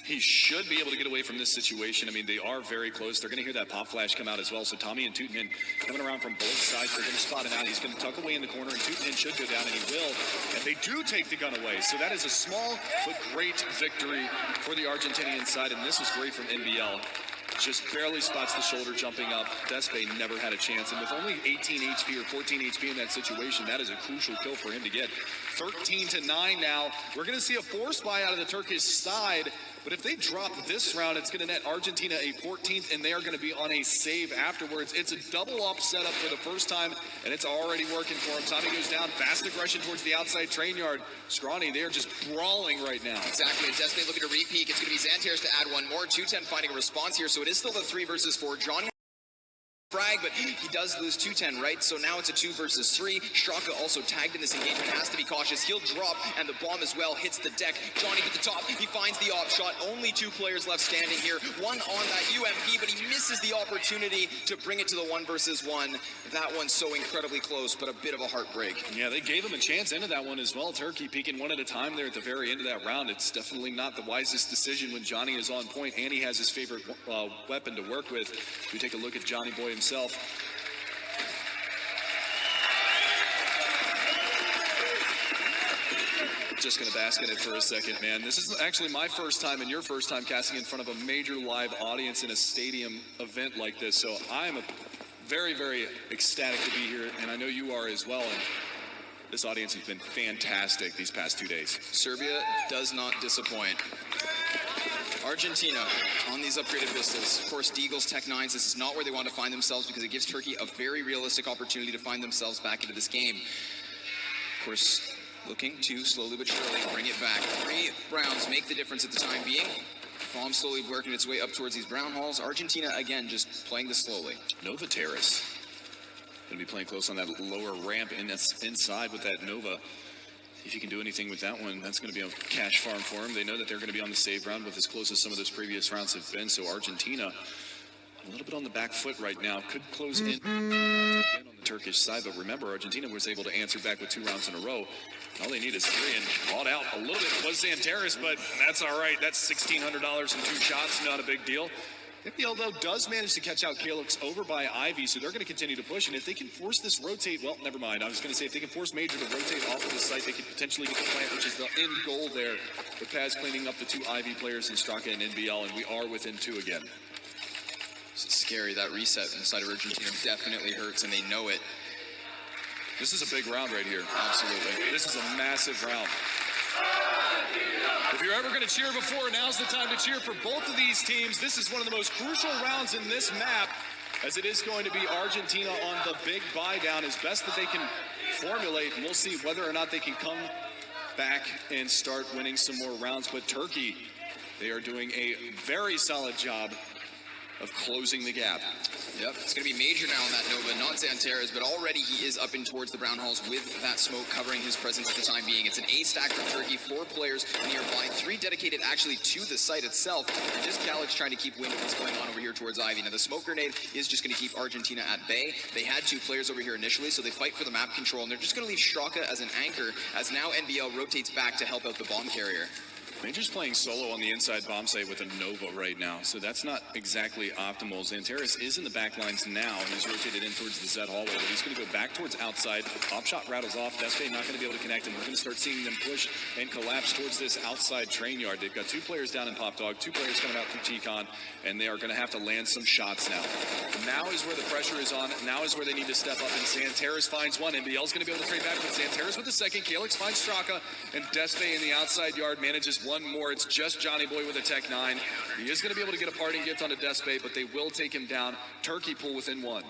[SPEAKER 2] He should be able to get away from this situation. I mean, they are very close. They're going to hear that pop flash come out as well. So Tommy and Tootin coming around from both sides. They're going to spot him out. He's going to tuck away in the corner, and Tootin should go down, and he will. And they do take the gun away. So that is a small but great victory for the Argentinian side. And this was great from NBL. Just barely spots the shoulder jumping up. Despe never had a chance. And with only 18 HP or 14 HP in that situation, that is a crucial kill for him to get. 13-9 now. We're going to see a force buy out of the Turkish side. But if they drop this round, it's going to net Argentina a 14th, and they are going to be on a save afterwards. It's a double-up setup for the first time, and it's already working for him. Tommy goes down, fast aggression towards the outside train yard. Scrawny, they are just brawling right now.
[SPEAKER 1] Exactly. Despe looking to repeat. It's going to be Zanteres to add one more. 210 finding a response here, so it is still the 3 versus 4. Johnny frag, but he does lose 210, right? So now it's a 2 versus 3. Straka also tagged in this engagement, has to be cautious. He'll drop, and the bomb as well hits the deck. Johnny at the top, he finds the op shot. Only 2 players left standing here. One on that UMP, but he misses the opportunity to bring it to the 1 versus 1. That one's so incredibly close, but a bit of a heartbreak.
[SPEAKER 2] Yeah, they gave him a chance into that one as well. Turkey peeking one at a time there at the very end of that round. It's definitely not the wisest decision when Johnny is on point, and he has his favorite weapon to work with. If we take a look at Johnny Boy himself, just going to bask in it for a second, man. This is actually my first time and your first time casting in front of a major live audience in a stadium event like this. So I'm very, very ecstatic to be here, and I know you are as well. And this audience has been fantastic these past 2 days.
[SPEAKER 1] Serbia does not disappoint. Argentina on these upgraded Vistas. Of course, Deagle's Tech 9s, this is not where they want to find themselves because it gives Turkey a very realistic opportunity to find themselves back into this game. Of course, looking to slowly but surely bring it back. 3 rounds make the difference at the time being. Bomb slowly working its way up towards these brown halls. Argentina, again, just playing this slowly.
[SPEAKER 2] Nova Terrace. Going to be playing close on that lower ramp inside with that Nova. If you can do anything with that one, that's going to be a cash farm for them. They know that they're going to be on the save round with as close as some of those previous rounds have been. So Argentina, a little bit on the back foot right now, could close in again on the Turkish side. But remember, Argentina was able to answer back with 2 rounds in a row. All they need is 3, and bought out a little bit was Zanteres, but that's all right. That's $1,600 in 2 shots, not a big deal. NBL, though, does manage to catch out Calix over by Ivy, so they're going to continue to push. And if they can force this rotate, well, never mind. I was going to say if they can force Major to rotate off of the site, they could potentially get the plant, which is the end goal there. With Paz cleaning up the 2 Ivy players in Straka and NBL, and we are within 2 again.
[SPEAKER 1] It's scary. That reset inside of Argentina definitely hurts, and they know it.
[SPEAKER 2] This is a big round right here. Absolutely. This is a massive round. If you're ever going to cheer before, now's the time to cheer for both of these teams. This is one of the most crucial rounds in this map, as it is going to be Argentina on the big buy down as best that they can formulate. And we'll see whether or not they can come back and start winning some more rounds. But Turkey, they are doing a very solid job of closing the gap.
[SPEAKER 1] Yep, it's going to be major now on that Nova, not Zantares, but already he is up in towards the brown halls with that smoke covering his presence at the time being. It's an A stack from Turkey, 4 players nearby, 3 dedicated actually to the site itself, and just Calyx trying to keep wind of what's going on over here towards Ivy. Now the smoke grenade is just going to keep Argentina at bay. They had 2 players over here initially, so they fight for the map control, and they're just going to leave Straka as an anchor, as now NBL rotates back to help out the bomb carrier.
[SPEAKER 2] Major's playing solo on the inside bomb site with a Nova right now, so that's not exactly optimal. Zantares is in the back lines now, and he's rotated in towards the Z hallway, but he's going to go back towards outside. Pop shot rattles off. Despe not going to be able to connect, and we're going to start seeing them push and collapse towards this outside train yard. They've got 2 players down in Pop Dog, 2 players coming out through T-Con, and they are going to have to land some shots now. Now is where the pressure is on. Now is where they need to step up, and Zantares finds one. NBL's going to be able to trade back with Zantares with the second. Calyx finds Straka, and Despe in the outside yard manages one more. It's just Johnny Boy with a Tech 9. He is going to be able to get a parting gift onto Despe, but they will take him down. Turkey pull within 1.
[SPEAKER 1] I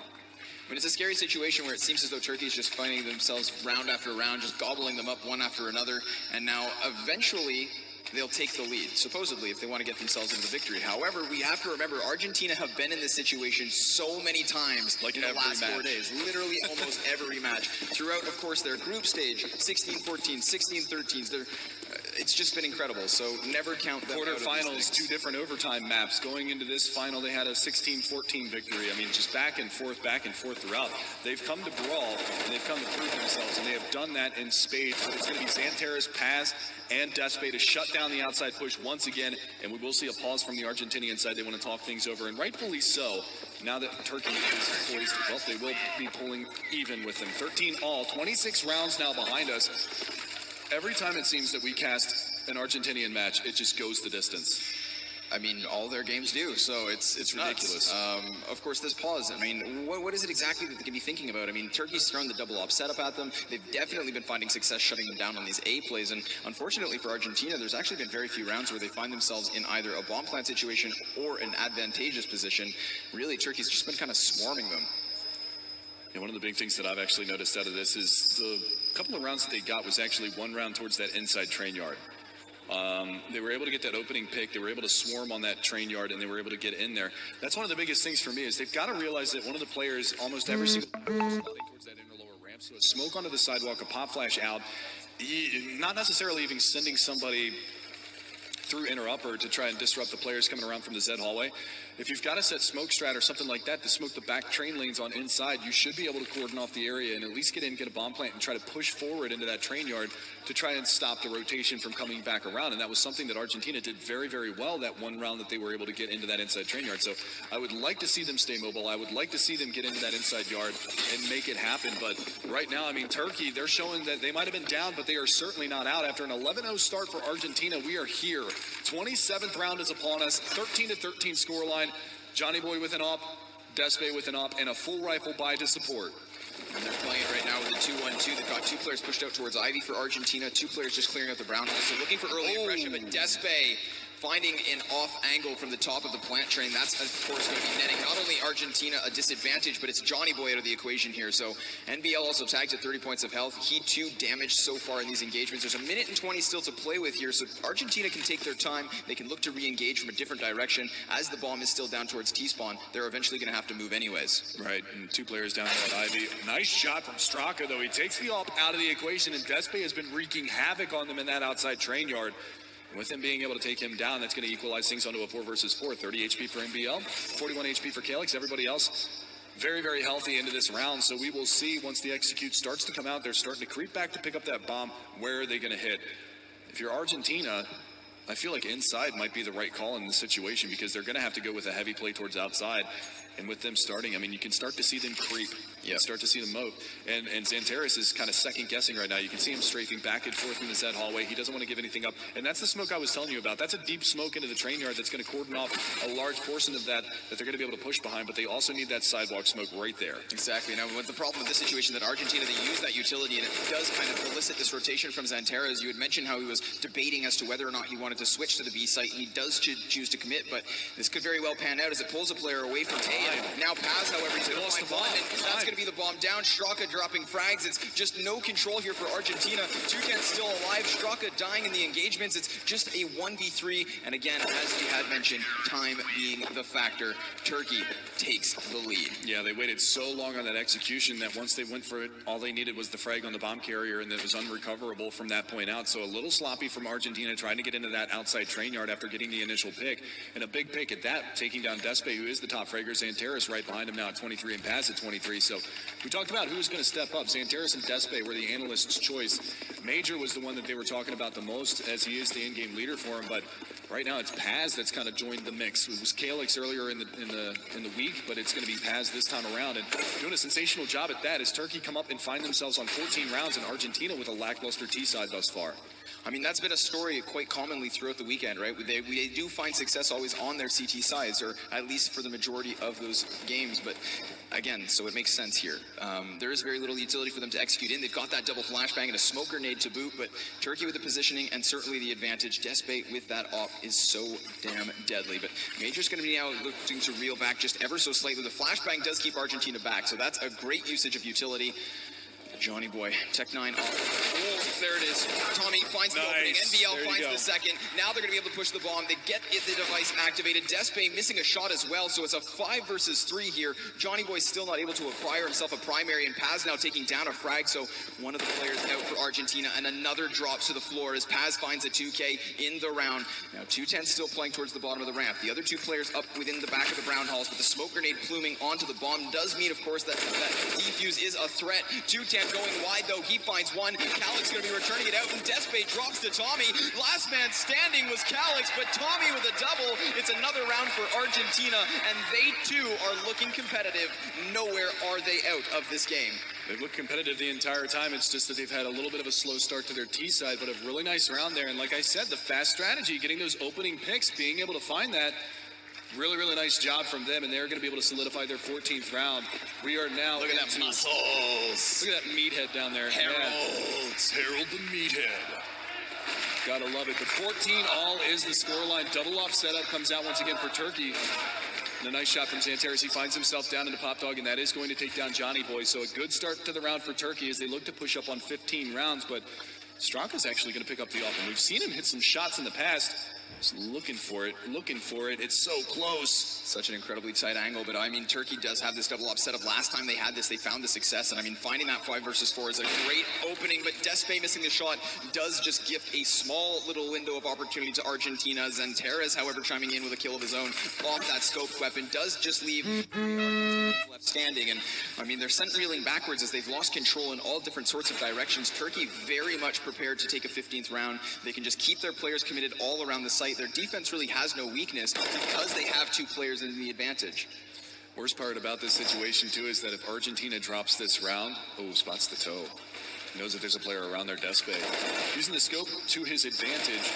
[SPEAKER 1] mean, it's a scary situation where it seems as though Turkey is just finding themselves round after round, just gobbling them up one after another, and now eventually they'll take the lead, supposedly, if they want to get themselves into the victory. However, we have to remember, Argentina have been in this situation so many times in the last 4 days. Literally almost every match. Throughout, of course, their group stage, 16-14, 16-13s, it's just been incredible, so never count them out of these
[SPEAKER 2] Quarterfinals,
[SPEAKER 1] things.
[SPEAKER 2] 2 different overtime maps. Going into this final, they had a 16-14 victory. I mean, just back and forth throughout. They've come to brawl, and they've come to prove themselves, and they have done that in spades. But it's going to be Zantares, Paz, and Despe to shut down the outside push once again, and we will see a pause from the Argentinian side. They want to talk things over, and rightfully so. Now that Turkey is poised, well, they will be pulling even with them. 13 all, 26 rounds now behind us. Every time it seems that we cast an Argentinian match, it just goes the distance.
[SPEAKER 1] I mean, all their games do, so it's
[SPEAKER 2] ridiculous.
[SPEAKER 1] Of course, this pause, I mean, what is it exactly that they can be thinking about? I mean, Turkey's thrown the double op setup at them. They've definitely been finding success shutting them down on these A plays, and unfortunately for Argentina, there's actually been very few rounds where they find themselves in either a bomb plant situation or an advantageous position. Really, Turkey's just been kind of swarming them.
[SPEAKER 2] Yeah, one of the big things that I've actually noticed out of this is the couple of rounds that they got was actually 1 round towards that inside train yard. They were able to get that opening pick. They were able to swarm on that train yard, and they were able to get in there. That's one of the biggest things for me is they've got to realize that one of the players almost every single is sliding towards that inner lower ramp. So a smoke onto the sidewalk, a pop flash out, not necessarily even sending somebody through inner upper to try and disrupt the players coming around from the Z hallway. If you've got a set smoke strat or something like that to smoke the back train lanes on inside, you should be able to cordon off the area and at least get in, get a bomb plant, and try to push forward into that train yard to try and stop the rotation from coming back around. And that was something that Argentina did very, very well that 1 round that they were able to get into that inside train yard. So I would like to see them stay mobile. I would like to see them get into that inside yard and make it happen. But right now, I mean, Turkey, they're showing that they might have been down, but they are certainly not out. After an 11-0 start for Argentina, we are here. 27th round is upon us, 13-13 scoreline. Johnny Boy with an op, Despe with an op, and a full rifle buy to support.
[SPEAKER 1] And they're playing it right now with the 2-1-2. They've got 2 players pushed out towards Ivy for Argentina, 2 players just clearing out the brown hole. So looking for early aggression, but Despe finding an off angle from the top of the plant train. That's, of course, going to be netting not only Argentina a disadvantage, but it's Johnny Boy out of the equation here. So NBL also tagged at 30 points of health. He, too, damaged so far in these engagements. There's 1 minute and 20 still to play with here, so Argentina can take their time. They can look to re-engage from a different direction. As the bomb is still down towards T-spawn, they're eventually going to have to move anyways.
[SPEAKER 2] Right, and 2 players down at Ivy. Nice shot from Straka, though. He takes the op out of the equation, and Despe has been wreaking havoc on them in that outside train yard. With him being able to take him down, that's going to equalize things onto a 4 versus 4. 30 HP for NBL, 41 HP for Calyx. Everybody else very, very healthy into this round. So we will see once the execute starts to come out. They're starting to creep back to pick up that bomb. Where are they going to hit? If you're Argentina, I feel like inside might be the right call in this situation because they're going to have to go with a heavy play towards outside. And with them starting, I mean, you can start to see them creep You start to see them moat. And Xantares is kind of second guessing right now. You can see him strafing back and forth in the Z hallway. He doesn't want to give anything up. And that's the smoke I was telling you about. That's a deep smoke into the train yard that's going to cordon off a large portion of that they're going to be able to push behind. But they also need that sidewalk smoke right there.
[SPEAKER 1] Exactly. Now, with the problem with this situation that Argentina, they use that utility, and it does kind of elicit this rotation from Xantares. You had mentioned how he was debating as to whether or not he wanted to switch to the B site. He does choose to commit, but this could very well pan out as it pulls a player away from A. And now Paz, however, he's going to find one, and that's going to be the bomb down. Straka dropping frags. It's just no control here for Argentina. 210 still alive. Straka dying in the engagements. It's just a 1v3. And again, as we had mentioned, time being the factor, Turkey takes the lead.
[SPEAKER 2] Yeah, they waited so long on that execution that once they went for it, all they needed was the frag on the bomb carrier, and it was unrecoverable from that point out. So a little sloppy from Argentina trying to get into that outside train yard after getting the initial pick. And a big pick at that, taking down Despe, who is the top fragger. Xantares right behind him now at 23 and Paz at 23. So we talked about who's going to step up. Xantares and Despe were the analyst's choice. Major was the one that they were talking about the most, as he is the in-game leader for him. But right now it's Paz that's kind of joined the mix. It was Calix earlier in the week, but it's going to be Paz this time around. And doing a sensational job at that as Turkey come up and find themselves on 14 rounds, and Argentina with a lackluster T side thus far.
[SPEAKER 1] I mean, that's been a story quite commonly throughout the weekend, right? They do find success always on their CT sides, or at least for the majority of those games. But again, so it makes sense here. There is very little utility for them to execute in. They've got that double flashbang and a smoke grenade to boot, but Turkey with the positioning and certainly the advantage. Despe with that op is so damn deadly. But Major's going to be now looking to reel back just ever so slightly. The flashbang does keep Argentina back, so that's a great usage of utility. Johnny Boy, Tech 9 off. Oh, there it is. Tommy finds the opening. NBL finds the second. Now they're going to be able to push the bomb. They get the device activated. Despe missing a shot as well, so it's a 5 versus 3 here. Johnny Boy still not able to acquire himself a primary, and Paz now taking down a frag, so one of the players out for Argentina, and another drops to the floor as Paz finds a 2K in the round. Now 210 still playing towards the bottom of the ramp. The other two players up within the back of the brown halls, but the smoke grenade pluming onto the bomb does mean, of course, that defuse is a threat. 210 going wide, though. He finds one. Calix going to be returning it out, and Despe drops to Tommy. Last man standing was Calix, but Tommy with a double. It's another round for Argentina, and they, too, are looking competitive. Nowhere are they out of this game.
[SPEAKER 2] They've looked competitive the entire time. It's just that they've had a little bit of a slow start to their T side, but a really nice round there. And like I said, the fast strategy, getting those opening picks, being able to find that, really, really nice job from them, and they're going to be able to solidify their 14th round. We are now...
[SPEAKER 1] Look at that muscles.
[SPEAKER 2] Look at that meathead down there.
[SPEAKER 1] Harold.
[SPEAKER 2] Yeah. Harold the meathead. Gotta love it. The 14-all is the scoreline. Double off setup comes out once again for Turkey. And a nice shot from Xantares. He finds himself down into Pop Dog, and that is going to take down Johnny Boy. So a good start to the round for Turkey as they look to push up on 15 rounds, but Straka's actually going to pick up the off, and we've seen him hit some shots in the past. Just looking for it. It's so close.
[SPEAKER 1] Such an incredibly tight angle, but I mean, Turkey does have this double up setup. Last time they had this, they found the success, and I mean, finding that 5 versus 4 is a great opening, but Despe missing the shot does just gift a small little window of opportunity to Argentina. Xantares, however, chiming in with a kill of his own off that scoped weapon, does just leave left standing, and I mean, they're sent reeling backwards as they've lost control in all different sorts of directions. Turkey very much prepared to take a 15th round. They can just keep their players committed all around the site. Their defense really has no weakness because they have 2 players in the advantage.
[SPEAKER 2] Worst part about this situation, too, is that if Argentina drops this round, spots the toe. He knows that there's a player around their Despe. Using the scope to his advantage.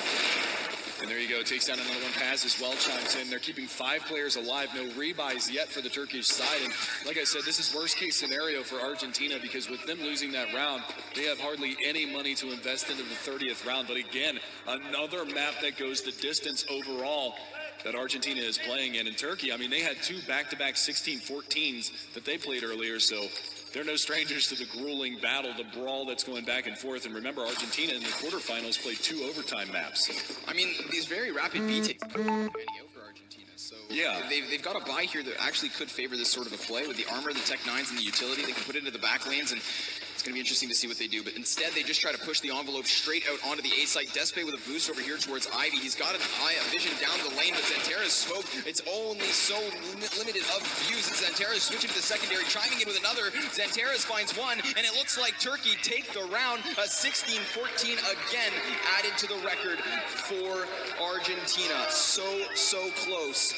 [SPEAKER 2] And there you go, takes down another one. Paz as well chimes in. They're keeping 5 players alive. No rebuys yet for the Turkish side. And like I said, this is worst case scenario for Argentina because with them losing that round, they have hardly any money to invest into the 30th round. But again, another map that goes the distance overall that Argentina is playing in. And Turkey, I mean, they had 2 back-to-back 16-14s that they played earlier, so they're no strangers to the grueling battle, the brawl that's going back and forth. And remember, Argentina in the quarterfinals played 2 overtime maps.
[SPEAKER 1] I mean, these very rapid B takes for Argentina. So yeah, they've got a buy here that actually could favor this sort of a play with the armor, the Tech 9s, and the utility. They can put it into the back lanes, and it's going to be interesting to see what they do. But instead, they just try to push the envelope straight out onto the A site. Despe with a boost over here towards Ivy. He's got an eye, a vision down the lane, but Xantares smoke. It's only so limited of views. And Xantares switching to the secondary, chiming in with another. Xantares finds one, and it looks like Turkey take the round. A 16-14 again added to the record for Argentina. So close.